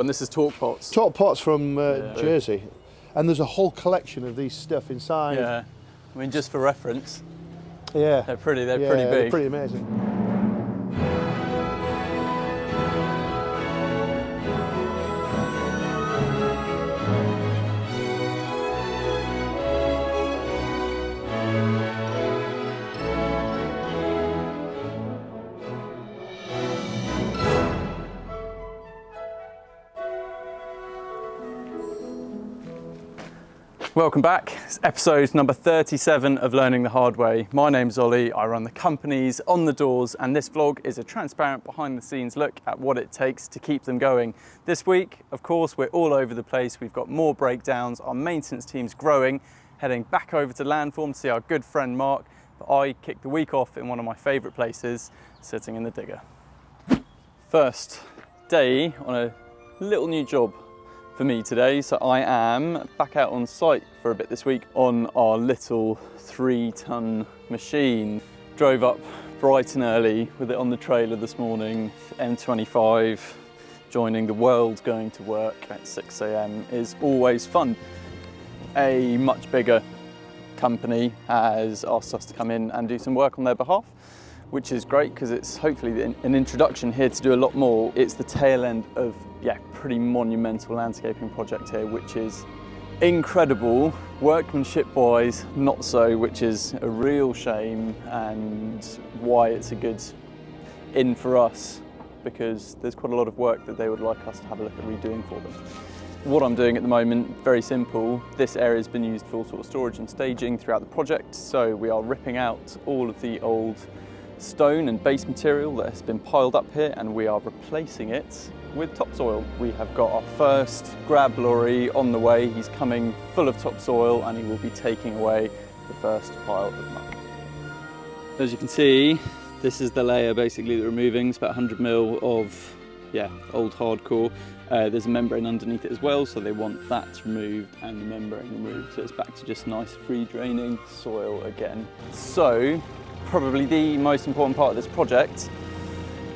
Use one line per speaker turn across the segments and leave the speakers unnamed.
And this is Talk Pots.
Talk Pots from Jersey. And there's a whole collection of these stuff inside.
Yeah, I mean, just for reference,
Yeah.
they're pretty big.
They're pretty amazing.
Welcome back. It's episode number 37 of Learning the Hard Way. My name's Ollie, I run the companies on the doors, and this vlog is a transparent behind the scenes look at what it takes to keep them going. This week, of course, we're all over the place. We've got more breakdowns, our maintenance team's growing, heading back over to Landform to see our good friend Mark, but I kicked the week off in one of my favourite places, sitting in the digger. First day on a little new job for me today. So I am back out on site for a bit this week on our little 3-ton machine. Drove up bright and early with it on the trailer this morning, M25. Joining the world going to work at 6 a.m. is always fun. A much bigger company has asked us to come in and do some work on their behalf, which is great because it's hopefully an introduction here to do a lot more. It's the tail end of pretty monumental landscaping project here, which is incredible. Workmanship wise, not so, which is a real shame, and why it's a good in for us, because there's quite a lot of work that they would like us to have a look at redoing for them. What I'm doing at the moment, very simple. This area has been used for all sort of storage and staging throughout the project, so we are ripping out all of the old stone and base material that has been piled up here, and we are replacing it with topsoil. We have got our first grab lorry on the way. He's coming full of topsoil and he will be taking away the first pile of muck. As you can see, this is the layer basically that we're removing. It's about 100 mil of old hardcore. There's a membrane underneath it as well, so they want that removed and the membrane removed. So it's back to just nice free draining soil again. So probably the most important part of this project,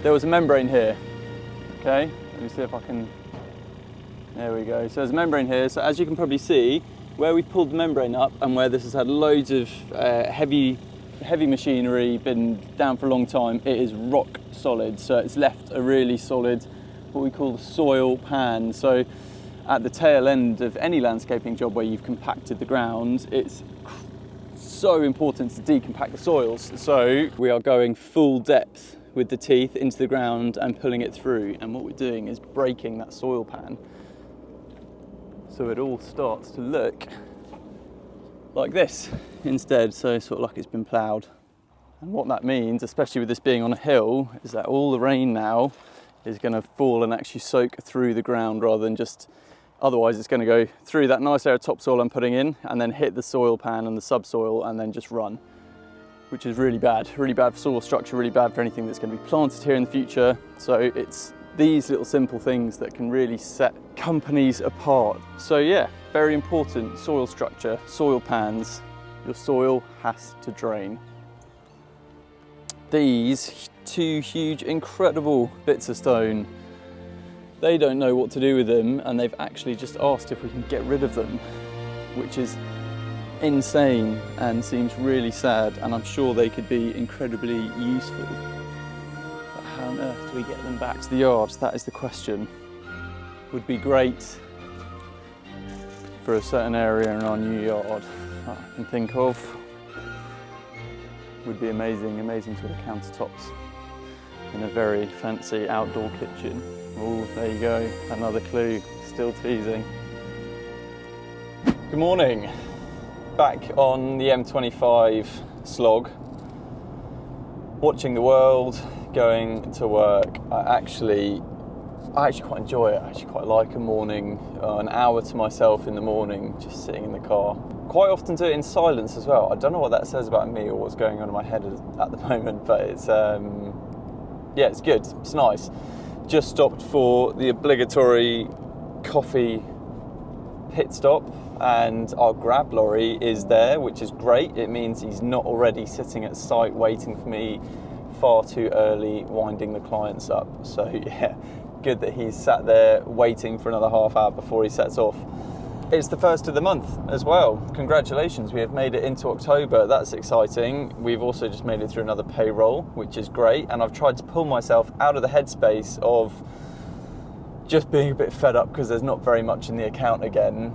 there was a membrane here. Okay, let me see if I can, there we go. So there's a membrane here. So as you can probably see, where we've pulled the membrane up and where this has had loads of heavy machinery, been down for a long time, it is rock solid. So it's left a really solid, what we call the soil pan. So at the tail end of any landscaping job where you've compacted the ground, it's so important to decompact the soils. So we are going full depth with the teeth into the ground and pulling it through, and what we're doing is breaking that soil pan so it all starts to look like this instead, so sort of like it's been ploughed. And what that means, especially with this being on a hill, is that all the rain now is going to fall and actually soak through the ground, rather than just, otherwise it's going to go through that nice layer of topsoil I'm putting in and then hit the soil pan and the subsoil and then just run, which is really bad for soil structure, really bad for anything that's going to be planted here in the future. So it's these little simple things that can really set companies apart. So yeah, very important, soil structure, soil pans. Your soil has to drain. These two huge, incredible bits of stone, they don't know what to do with them, and they've actually just asked if we can get rid of them, which is insane and seems really sad, and I'm sure they could be incredibly useful. But how on earth do we get them back to the yard? That is the question. Would be great for a certain area in our new yard that I can think of. Would be amazing sort of countertops in a very fancy outdoor kitchen. Oh, there you go, another clue, still teasing. Good morning. Back on the M25 slog, watching the world, going to work. I actually quite enjoy it. I actually quite like a morning, an hour to myself in the morning, just sitting in the car. Quite often do it in silence as well. I don't know what that says about me or what's going on in my head at the moment, but it's it's good, it's nice. Just stopped for the obligatory coffee pit stop, and our grab lorry is there, which is great. It means he's not already sitting at site waiting for me far too early, winding the clients up. So yeah, good that he's sat there waiting for another half hour before he sets off. It's the first of the month as well. Congratulations, we have made it into October. That's exciting. We've also just made it through another payroll, which is great. And I've tried to pull myself out of the headspace of just being a bit fed up because there's not very much in the account again,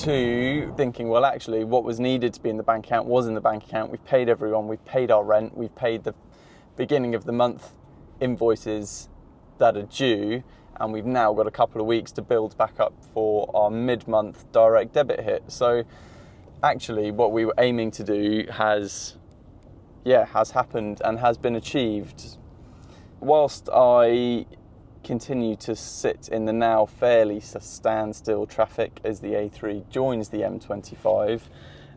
to thinking, well, actually, what was needed to be in the bank account was in the bank account. We've paid everyone, we've paid our rent, we've paid the beginning of the month invoices that are due, and we've now got a couple of weeks to build back up for our mid-month direct debit hit. So actually what we were aiming to do has happened and has been achieved. Whilst I continue to sit in the now fairly standstill traffic as the A3 joins the M25,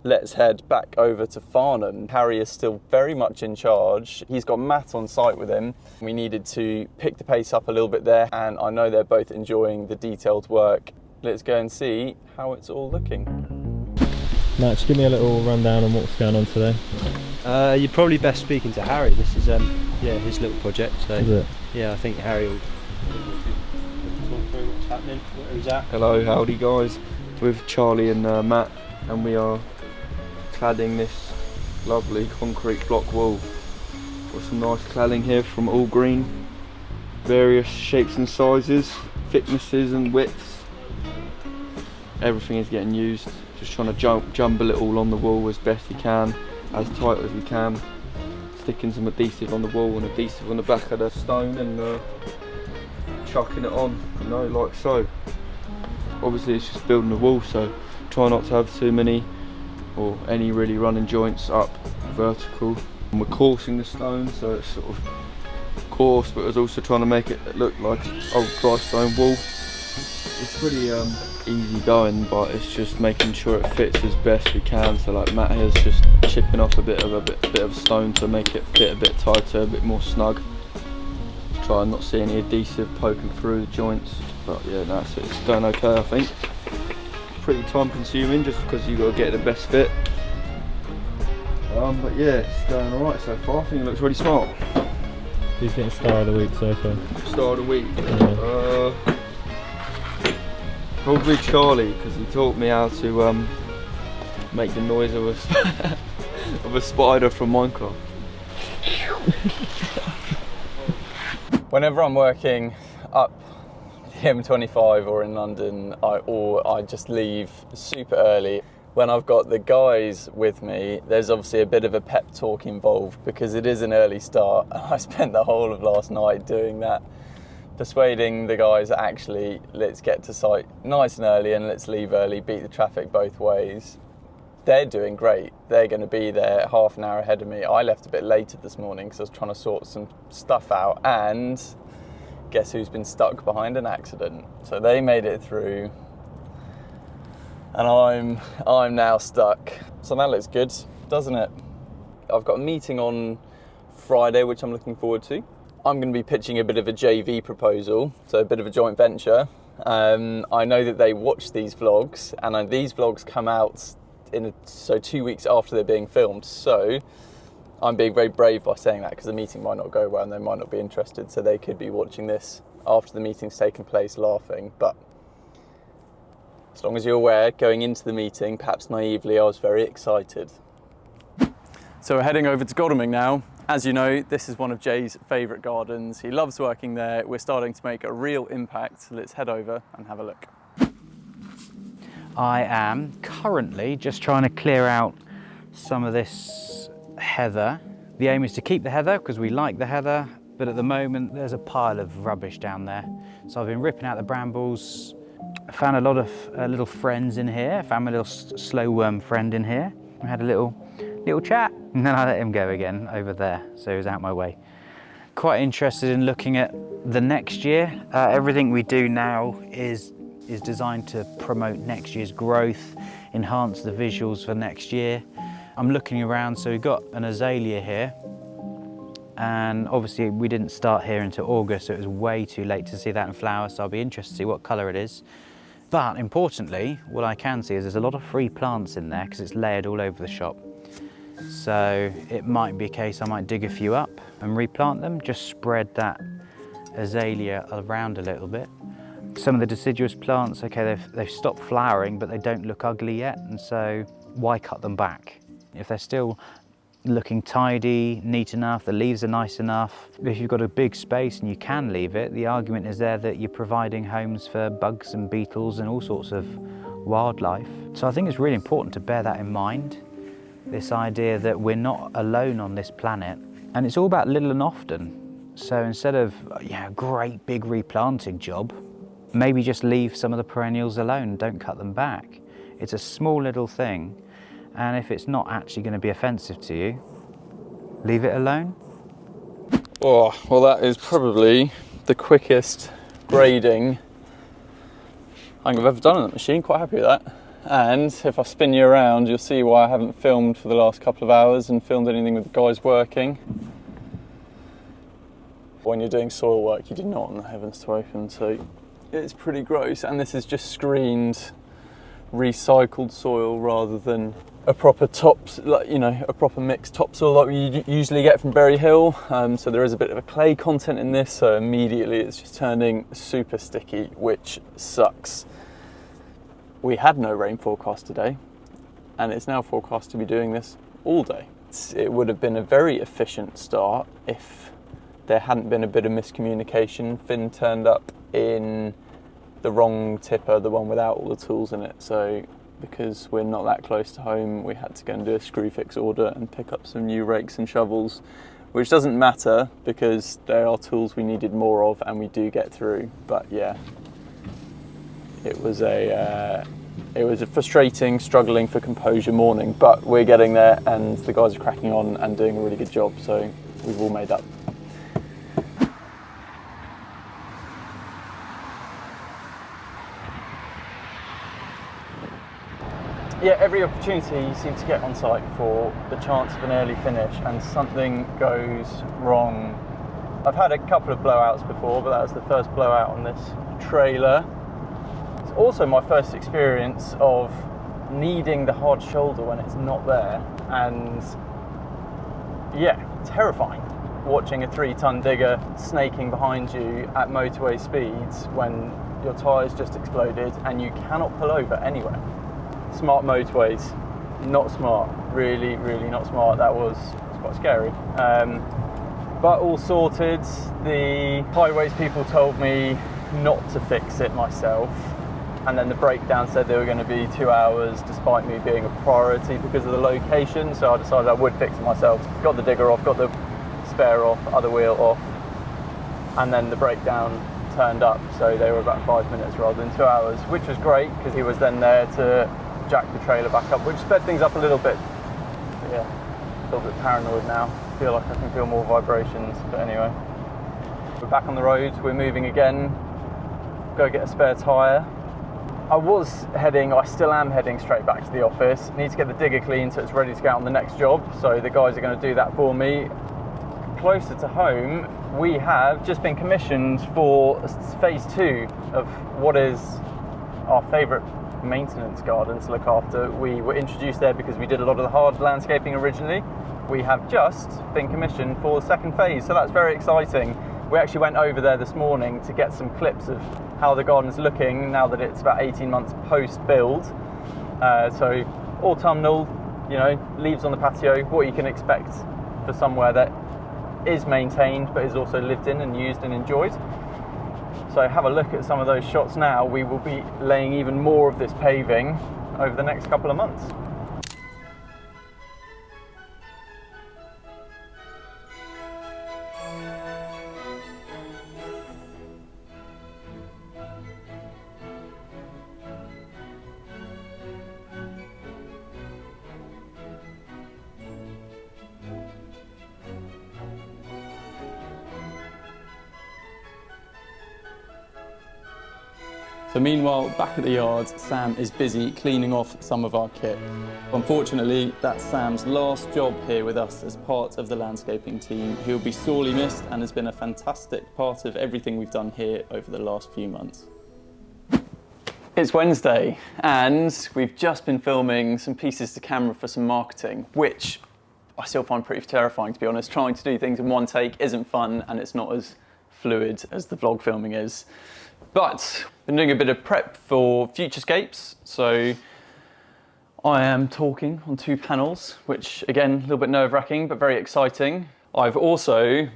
let's head back over to Farnham. Harry is still very much in charge. He's got Matt on site with him. We needed to pick the pace up a little bit there, and I know they're both enjoying the detailed work. Let's go and see how it's all looking.
Matt, just give me a little rundown on what's going on today.
You're probably best speaking to Harry. This is his little project. So
Is it?
yeah, I think Harry will talk through what's happening, where he's at.
Hello, howdy guys. With Charlie and Matt, and we are cladding this lovely concrete block wall. Got some nice cladding here from All Green, various shapes and sizes, thicknesses and widths. Everything is getting used. Just trying to jumble it all on the wall as best we can, as tight as we can. Sticking some adhesive on the wall and adhesive on the back of the stone, and chucking it on, like so. Obviously it's just building a wall, so try not to have too many or any really running joints up vertical. And we're coursing the stone, so it's sort of coarse, but it's also trying to make it look like old dry stone wall. It's pretty easy going, but it's just making sure it fits as best we can. So like Matt here's just chipping off a bit of stone to make it fit a bit tighter, a bit more snug. Try and not see any adhesive poking through the joints, but yeah, that's it. It's going okay, I think. Pretty time consuming just because you've got to get the best fit. But yeah, it's going alright so far. I think it looks really smart.
Do you think star of the week so far?
Star of the week?
Yeah.
Probably Charlie, because he taught me how to make the noise of of a spider from Minecraft.
Whenever I'm working up the M25 or in London, I just leave super early. When I've got the guys with me, there's obviously a bit of a pep talk involved because it is an early start. I spent the whole of last night doing that, persuading the guys that actually let's get to site nice and early and let's leave early, beat the traffic both ways. They're doing great. They're going to be there half an hour ahead of me. I left a bit later this morning because I was trying to sort some stuff out, and guess who's been stuck behind an accident? So they made it through, and I'm now stuck. So that looks good, doesn't it? I've got a meeting on Friday, which I'm looking forward to. I'm going to be pitching a bit of a JV proposal, so a bit of a joint venture. I know that they watch these vlogs, and these vlogs come out 2 weeks after they're being filmed. So I'm being very brave by saying that because the meeting might not go well and they might not be interested. So they could be watching this after the meeting's taken place laughing. But as long as you're aware, going into the meeting, perhaps naively, I was very excited. So we're heading over to Godalming now. As you know, this is one of Jay's favourite gardens. He loves working there. We're starting to make a real impact. So let's head over and have a look.
I am currently just trying to clear out some of this heather. The aim is to keep the heather because we like the heather, but at the moment there's a pile of rubbish down there. So I've been ripping out the brambles. I found a lot of little friends in here. I found my little slow worm friend in here. We had a little chat, and then I let him go again over there, so he was out my way. Quite interested in looking at the next year. Everything we do now is designed to promote next year's growth, enhance the visuals for next year. I'm looking around, so we've got an azalea here, and obviously we didn't start here until August, so it was way too late to see that in flower, so I'll be interested to see what colour it is. But importantly, what I can see is there's a lot of free plants in there because it's layered all over the shop. So it might be a case I might dig a few up and replant them, just spread that azalea around a little bit. Some of the deciduous plants, okay, they've stopped flowering, but they don't look ugly yet, and so why cut them back? If they're still looking tidy, neat enough, the leaves are nice enough, if you've got a big space and you can leave it, the argument is there that you're providing homes for bugs and beetles and all sorts of wildlife. So I think it's really important to bear that in mind, this idea that we're not alone on this planet, and it's all about little and often. So instead of a great big replanting job, maybe just leave some of the perennials alone, don't cut them back. It's a small little thing, and if it's not actually going to be offensive to you, leave it alone.
Oh, well, that is probably the quickest grading I think I've ever done on that machine. Quite happy with that. And if I spin you around, you'll see why I haven't filmed for the last couple of hours and filmed anything with the guys working. When you're doing soil work, you do not want the heavens to open, so it's pretty gross. And this is just screened, recycled soil rather than a proper a proper mixed topsoil like you usually get from Berry Hill. So there is a bit of a clay content in this, so immediately it's just turning super sticky, which sucks. We had no rain forecast today, and it's now forecast to be doing this all day. It would have been a very efficient start if there hadn't been a bit of miscommunication. Finn turned up in the wrong tipper, the one without all the tools in it. So because we're not that close to home, we had to go and do a screw fix order and pick up some new rakes and shovels, which doesn't matter because there are tools we needed more of and we do get through. But yeah, it was a frustrating, struggling for composure morning, but we're getting there and the guys are cracking on and doing a really good job, so we've all made up. Yeah, every opportunity you seem to get on site for the chance of an early finish, and something goes wrong. I've had a couple of blowouts before, but that was the first blowout on this trailer. It's also my first experience of needing the hard shoulder when it's not there, and yeah, terrifying watching a 3-ton digger snaking behind you at motorway speeds when your tyres just exploded and you cannot pull over anywhere. Smart motorways, not smart, really, really not smart. That was quite scary. But all sorted. The highways people told me not to fix it myself, and then the breakdown said they were going to be 2 hours despite me being a priority because of the location, so I decided I would fix it myself. Got the digger off, got the spare off, other wheel off, and then the breakdown turned up, so they were about 5 minutes rather than 2 hours, which was great because he was then there to jack the trailer back up, which sped things up a little bit. But yeah, a little bit paranoid now. Feel like I can feel more vibrations, but anyway. We're back on the road, we're moving again. Go get a spare tyre. I still am heading straight back to the office. Need to get the digger clean so it's ready to go out on the next job, so the guys are going to do that for me. Closer to home, we have just been commissioned for phase 2 of what is our favourite maintenance garden to look after. We were introduced there because we did a lot of the hard landscaping originally. We have just been commissioned for the second phase, so that's very exciting. We actually went over there this morning to get some clips of how the garden's looking now that it's about 18 months post-build. So autumnal, leaves on the patio, what you can expect for somewhere that is maintained but is also lived in and used and enjoyed. So have a look at some of those shots now. We will be laying even more of this paving over the next couple of months. So meanwhile, back at the yard, Sam is busy cleaning off some of our kit. Unfortunately, that's Sam's last job here with us as part of the landscaping team. He'll be sorely missed and has been a fantastic part of everything we've done here over the last few months. It's Wednesday and we've just been filming some pieces to camera for some marketing, which I still find pretty terrifying, to be honest. Trying to do things in one take isn't fun, and it's not as fluid as the vlog filming is. But been doing a bit of prep for Futurescapes, so I am talking on 2 panels, which again, a little bit nerve-wracking, but very exciting. I've also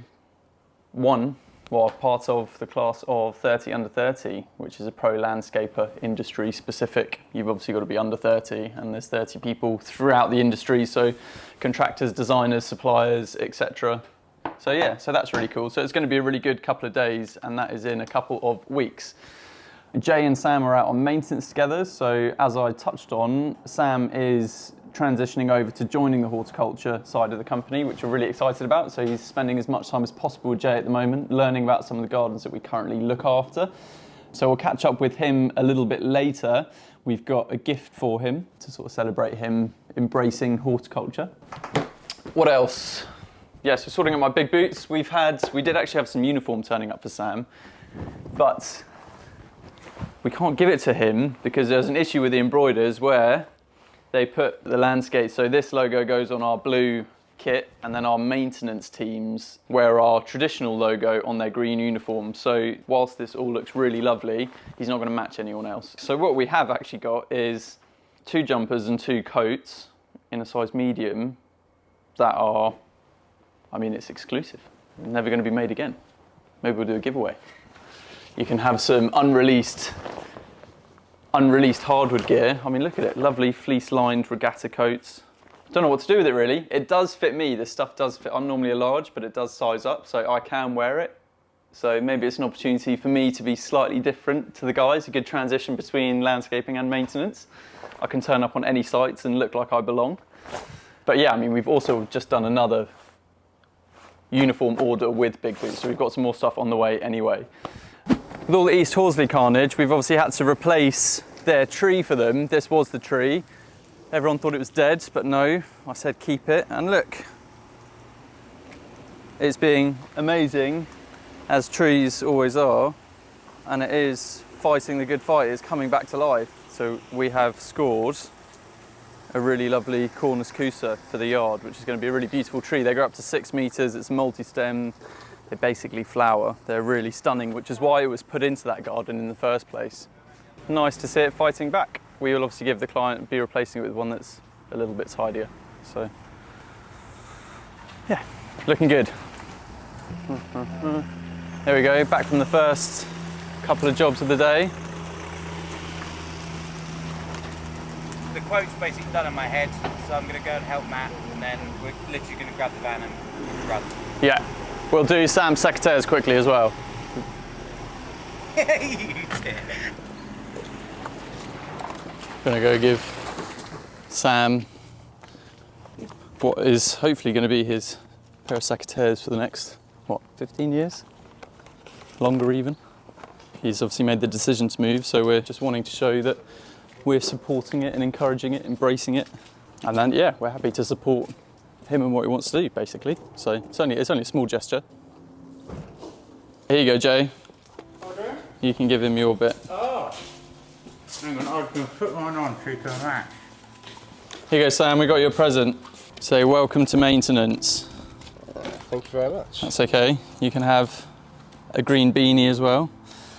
part of the class of 30 under 30, which is a pro landscaper, industry specific. You've obviously got to be under 30, and there's 30 people throughout the industry, so contractors, designers, suppliers, etc. So yeah, so that's really cool. So it's going to be a really good couple of days, and that is in a couple of weeks. Jay and Sam are out on maintenance together, so as I touched on, Sam is transitioning over to joining the horticulture side of the company, which we're really excited about. So he's spending as much time as possible with Jay at the moment, learning about some of the gardens that we currently look after. So we'll catch up with him a little bit later. We've got a gift for him to sort of celebrate him embracing horticulture. What else? Yeah, so sorting out my big boots. We did actually have some uniform turning up for Sam, but we can't give it to him because there's an issue with the embroiders where they put the landscape, so this logo goes on our blue kit, and then our maintenance teams wear our traditional logo on their green uniform. So whilst this all looks really lovely, he's not going to match anyone else. So what we have actually got is 2 jumpers and 2 coats in a size medium that are, I mean, it's exclusive. Never going to be made again. Maybe we'll do a giveaway. You can have some unreleased hardwood gear. I mean, look at it, lovely fleece-lined regatta coats. Don't know what to do with it really. It does fit me, this stuff does fit. I'm normally a large, but it does size up, so I can wear it. So maybe it's an opportunity for me to be slightly different to the guys, a good transition between landscaping and maintenance. I can turn up on any sites and look like I belong. But yeah, I mean, we've also just done another uniform order with big boots, so we've got some more stuff on the way anyway. With all the East Horsley carnage, we've obviously had to replace their tree for them. This was the tree. Everyone thought it was dead, but no, I said keep it. And look, it's being amazing, as trees always are, and it is fighting the good fight. It's coming back to life. So we have scored a really lovely Cornus Cusa for the yard, which is going to be a really beautiful tree. They go up to 6 meters, it's multi-stem. They basically flower. They're really stunning, which is why it was put into that garden in the first place. Nice to see it fighting back. We will obviously give the client, be replacing it with one that's a little bit tidier. So, yeah, looking good. There we go, back from the first couple of jobs of the day.
The quote's basically done in my head, so I'm going to go and help Matt, and then we're literally going to grab the van and run.
Yeah. We'll do Sam's secateurs quickly as well. Gonna go give Sam what is hopefully going to be his pair of secateurs for the next, 15 years? Longer even. He's obviously made the decision to move, so we're just wanting to show that we're supporting it and encouraging it, embracing it. And then, yeah, we're happy to support him and what he wants to do, basically. So it's only a small gesture. Here you go, Jay.
Okay.
You can give him your bit.
Oh. Hang on, I was going to put mine on so you can match.
Here you go, Sam, we got your present. Say welcome to maintenance.
Thank you very much.
That's okay. You can have a green beanie as well.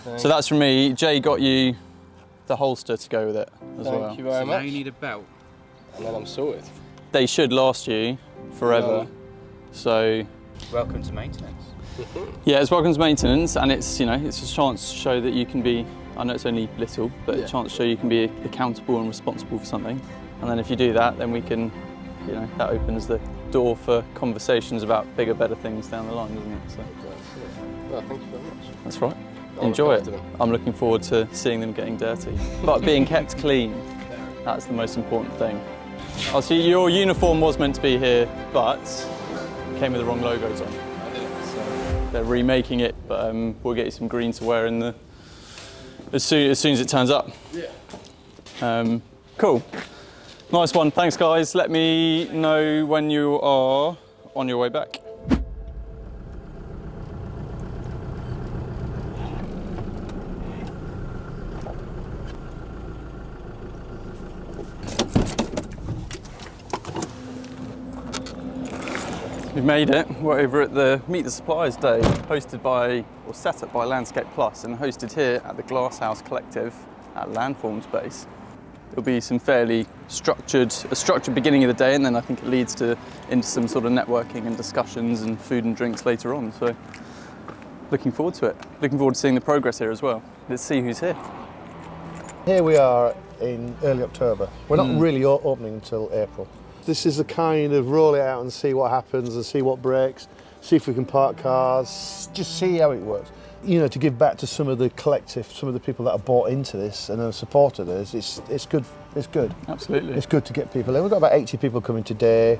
Thanks.
So that's from me. Jay got you the holster to go with it as well.
Thank you very much.
Now you need a belt.
And then I'm sorted.
They should last you forever. So
Welcome to maintenance.
yeah, it's welcome to maintenance, and it's, you know, it's a chance to show that you can be, I know it's only little, but a chance to show you can be accountable and responsible for something. And then if you do that, then we can, you know, that opens the door for conversations about bigger, better things down the line, doesn't it? So
Well, thank you very much.
that's right.
I'll
Enjoy
look
it.
after them.
I'm looking forward to seeing them getting dirty, but being kept clean. That's the most important thing. Oh, so your uniform was meant to be here, but came with the wrong logos on. So they're remaking it, but we'll get you some green to wear in the as soon as it turns up. Yeah. Cool. Nice one. Thanks, guys. Let me know when you are on your way back. We've made it. We're over at the Meet the Suppliers Day, hosted by, or set up by Landscape Plus and hosted here at the Glasshouse Collective at Landform's base. There'll be some fairly structured beginning of the day, and then I think it leads into some sort of networking and discussions and food and drinks later on. So looking forward to it. Looking forward to seeing the progress here as well. Let's see who's here.
Here we are in early October. We're not really opening until April. This is the kind of roll it out and see what happens and see what breaks, see if we can park cars, just see how it works. You know, to give back to some of the collective, some of the people that have bought into this and have supported us, it's good. It's good.
Absolutely.
It's good to get people in. We've got about 80 people coming today.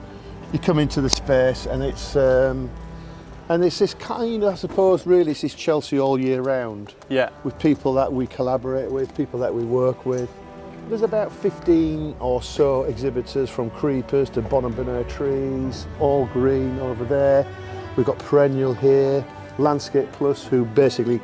You come into the space and it's this kind of, I suppose, really it's this Chelsea all year round.
Yeah.
With people that we collaborate with, people that we work with. There's about 15 or so exhibitors, from creepers to Bonabonnet trees, all green over there. We've got Perennial here, Landscape Plus, who basically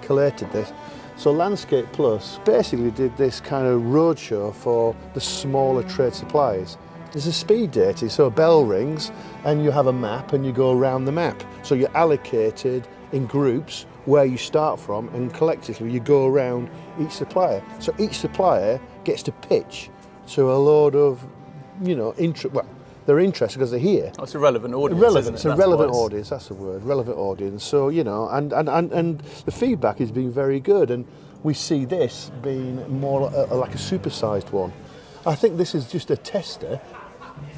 collated this. So Landscape Plus basically did this kind of roadshow for the smaller trade suppliers. There's a speed dating, so a bell rings and you have a map and you go around the map. So you're allocated in groups where you start from, and collectively you go around each supplier. So each supplier gets to pitch to a load of, you know, they're interested because they're here.
Oh, it's a relevant audience.
Relevant. It's a relevant audience. That's the word. Relevant audience. So you know, and the feedback has been very good, and we see this being more like a supersized one. I think this is just a tester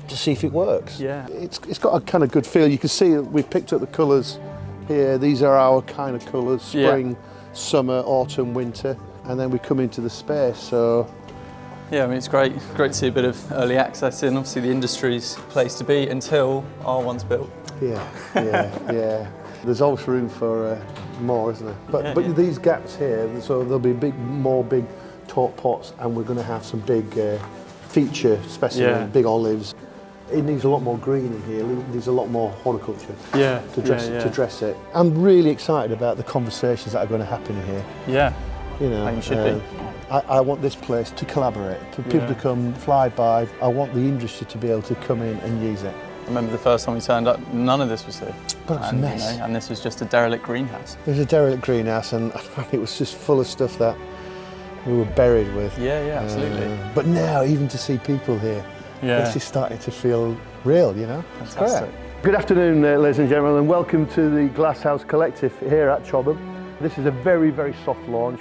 to see if it works.
Yeah.
It's got a kind of good feel. You can see we've picked up the colours here. These are our kind of colours: spring, summer, autumn, winter, and then we come into the space. So.
Yeah, I mean, it's great to see a bit of early access in. Obviously, the industry's place to be until R1's built.
Yeah. There's always room for more, isn't there? But these gaps here, so there'll be more big taupe pots, and we're going to have some big feature specimens, big olives. It needs a lot more green in here. It needs a lot more horticulture to dress it. I'm really excited about the conversations that are going to happen here.
Yeah,
you know,
you should be.
I want this place to collaborate, for people to come fly by. I want the industry to be able to come in and use it.
I remember the first time we turned up, none of this was here.
But it's a mess.
You know, and this was just a derelict greenhouse.
It was a derelict greenhouse, and it was just full of stuff that we were buried with.
Yeah, absolutely.
But now, even to see people here, this is starting to feel real, you know? It's great. Good afternoon, ladies and gentlemen, and welcome to the Glasshouse Collective here at Chobham. This is a very, very soft launch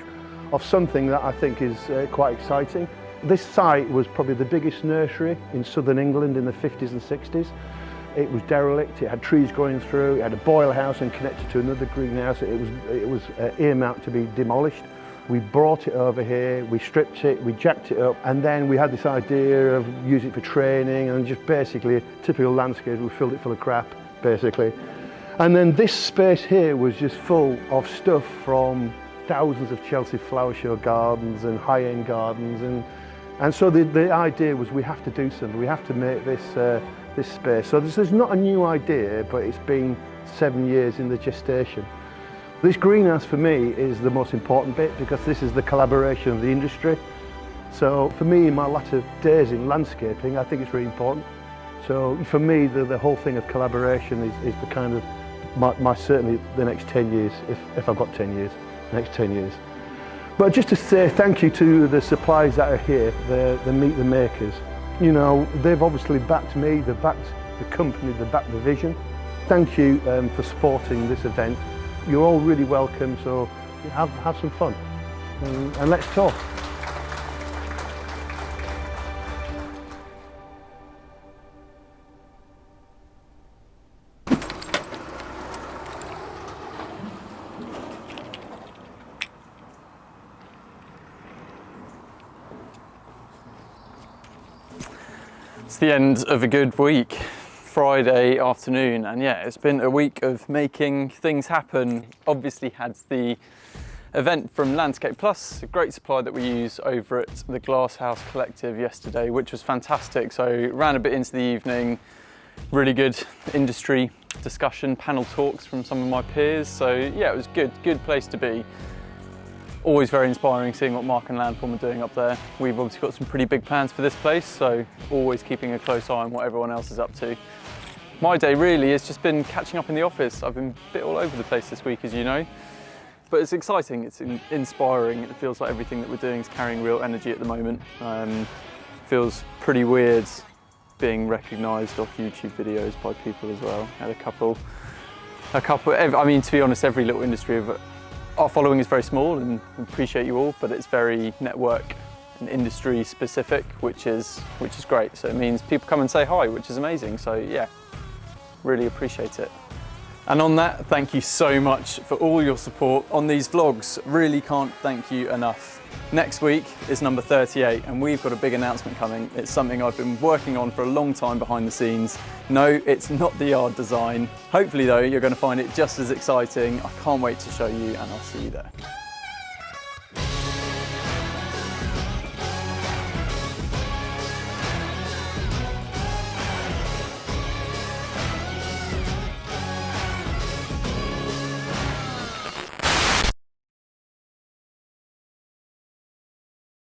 of something that I think is quite exciting. This site was probably the biggest nursery in southern England in the 50s and 60s. It was derelict, it had trees growing through, it had a boiler house and connected to another greenhouse. It was earmarked to be demolished. We brought it over here, we stripped it, we jacked it up, and then we had this idea of using it for training and just basically a typical landscape. We filled it full of crap, basically. And then this space here was just full of stuff from thousands of Chelsea flower show gardens and high-end gardens, and so the idea was we have to do something. We have to make this space. So this is not a new idea, but it's been 7 years in the gestation. This greenhouse for me is the most important bit, because this is the collaboration of the industry. So for me, in my latter days in landscaping, I think it's really important. So for me, the whole thing of collaboration is the kind of my certainly the next 10 years, if I've got 10 years. Next 10 years. But just to say thank you to the suppliers that are here, the Meet the Makers. You know, they've obviously backed me, they've backed the company, they've backed the vision. Thank you for supporting this event. You're all really welcome, so have some fun and let's talk.
It's the end of a good week, Friday afternoon, and yeah, it's been a week of making things happen. Obviously had the event from Landscape Plus, a great supply that we use over at the Glasshouse Collective yesterday, which was fantastic. So ran a bit into the evening, really good industry discussion, panel talks from some of my peers. So yeah, it was good place to be. Always very inspiring seeing what Mark and Landform are doing up there. We've obviously got some pretty big plans for this place, so always keeping a close eye on what everyone else is up to. My day really has just been catching up in the office. I've been a bit all over the place this week, as you know. But it's exciting, it's inspiring. It feels like everything that we're doing is carrying real energy at the moment. Feels pretty weird being recognised off YouTube videos by people as well. Had a couple, I mean, to be honest, every little industry of our following is very small, and we appreciate you all, but it's very network and industry specific, which is great. So it means people come and say hi, which is amazing. So yeah, really appreciate it. And on that, thank you so much for all your support on these vlogs. Really can't thank you enough. Next week is number 38, and we've got a big announcement coming. It's something I've been working on for a long time behind the scenes. No, it's not the yard design. Hopefully though, you're going to find it just as exciting. I can't wait to show you, and I'll see you there.